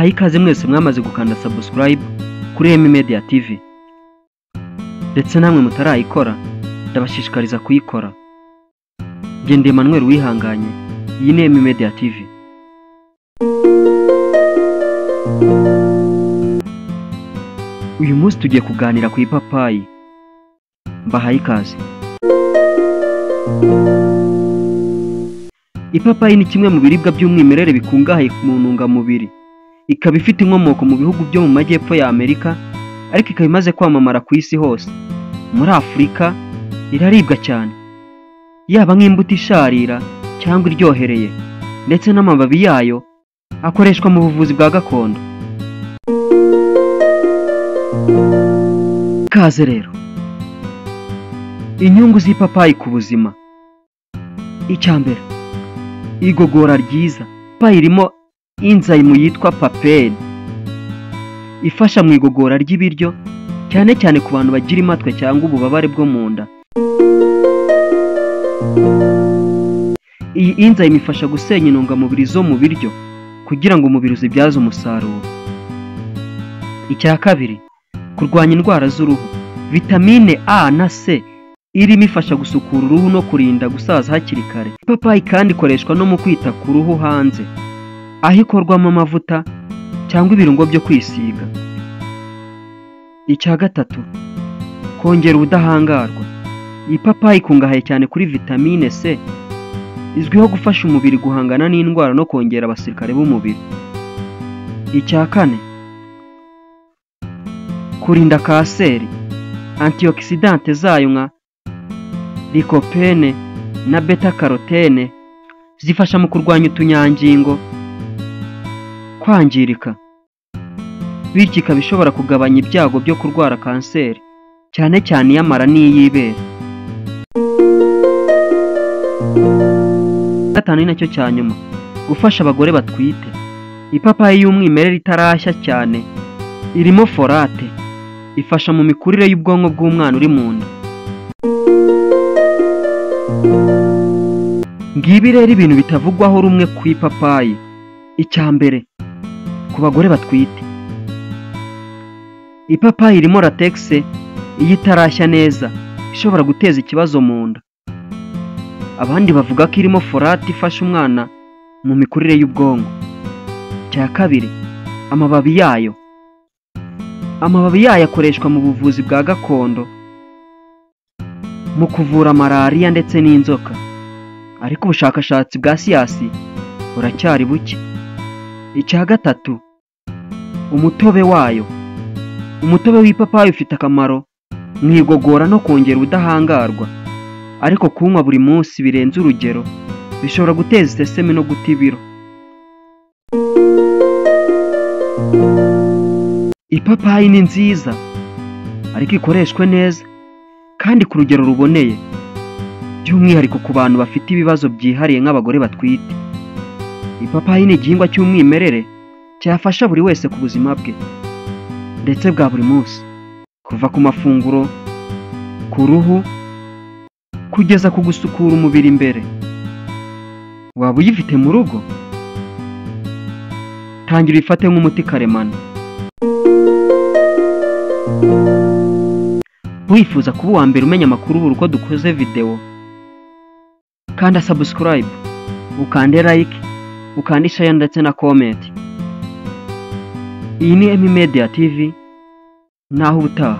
mbahaye ikaze mwese mwamaze gukanda subscribe kuri Emi Media TV, ndetse namwe mutarayikora ndabashishikariza kuyikora. Nge ndi Emmanuel Wihanganye, iyi ni Emi Media TV. Uyu munsi tugiye kuganira ku ipapayi. Mbahaye ikaze. Ipapayi ni kimwe mu biribwa by'umwimerere bikungahaye mu ntungamubiri. Ikaba ifite inkomoko mu bihugu byo mu majyepfo ya Amerika, ariko ikaba imaze kwamamara ku isi hose. Muri Afurika iraribwa cyane, yaba nk'imbuto isharira cyangwa iryohereye, ndetse n'amababi yayo akoreshwa mu buvuzi bwa gakondo. Kaze rero. Inyungu z'ipapayi ku buzima. Icyambere, igogora ryiza. Ipapayi irimo enzyme yitwa papain, ifasha mu igogora ry'ibiryo, cyane cyane ku bantu bagira imatwe cyangwa ububabare bwo mu nda. Iyi enzyme ifasha gusenya intungamubiri zo mu biryo kugira ngo umubiri uzibyaze umusaruro. Icya kabiri, kurwanya indwara z'uruhu. Vitamine A na C irimo ifasha gusukura uruhu no kurinda gusaza hakiri kare. Ipapayi kandi ikoreshwa no mu kwita ku ruhu hanze, aho ikorwamo amavuta cyangwa ibirungo byo kwisiga. Icya gatatu, kongera ubudahangarwa. Ipapayi ikungahaye cyane kuri vitamine C, izwiho gufasha umubiri guhangana n'indwara no kongera abasirikare b'umubiri. Icya kane, kurinda kanseri. Antioxidante zayo nka lycopene na beta carotene zifasha mu kurwanya utunyangingo kwangirika, bityo ikaba ishobora kugabanya ibyago byo kurwara kanseri, cyane cyane iy'amara n'iy'ibere. Gatanu ni nacyo cya nyuma, gufasha abagore batwite. Ipapayi y'umwimerere itarashya cyane irimo folate, ifasha mu mikurire y'ubwonko bw'umwana uri mu nda. Ngibi rero ibintu bitavugwaho rumwe ku ipapayi. Icya mbere, ku bagore batwite. Ipapayi irimo latex iyo itarashya neza, ishobora guteza ikibazo mu nda. Abandi bavuga ko irimo folate ifasha umwana mu mikurire y'ubwonko. Icya kabiri, amababi yayo. Amababi yayo akoreshwa mu buvuzi bwa gakondo mu kuvura malariya ndetse n'inzoka, ariko ubushakashatsi bwa siyansi buracyari buke. Icya gatatu, umutobe wayo. Umutobe w'ipapayi ufite akamaro mu igogora no kongera ubudahangarwa, ariko kunywa buri munsi birenze urugero bishobora guteza isesemi no guta ibiro. Ipapayi ni nziza, ariko ikoreshwe neza kandi ku rugero ruboneye, by'umwihariko ku bantu bafite ibibazo byihariye nk'abagore batwite. Ipapayi ni igihingwa cy'umwimerere cyafasha buri wese ku buzima bwe ndetse bwa buri munsi, kuva ku mafunguro, ku ruhu, kugeza ku gusukura umubiri imbere. Waba uyifite mu rugo? Tangira uyifate nk'umuti karemano. Wifuza kuba uwa mbere umenya amakuru buri uko dukoze video, kanda subscribe, ukande like, ukande share ndetse na comment. Iyi ni Emi Media TV, naho ubutaha.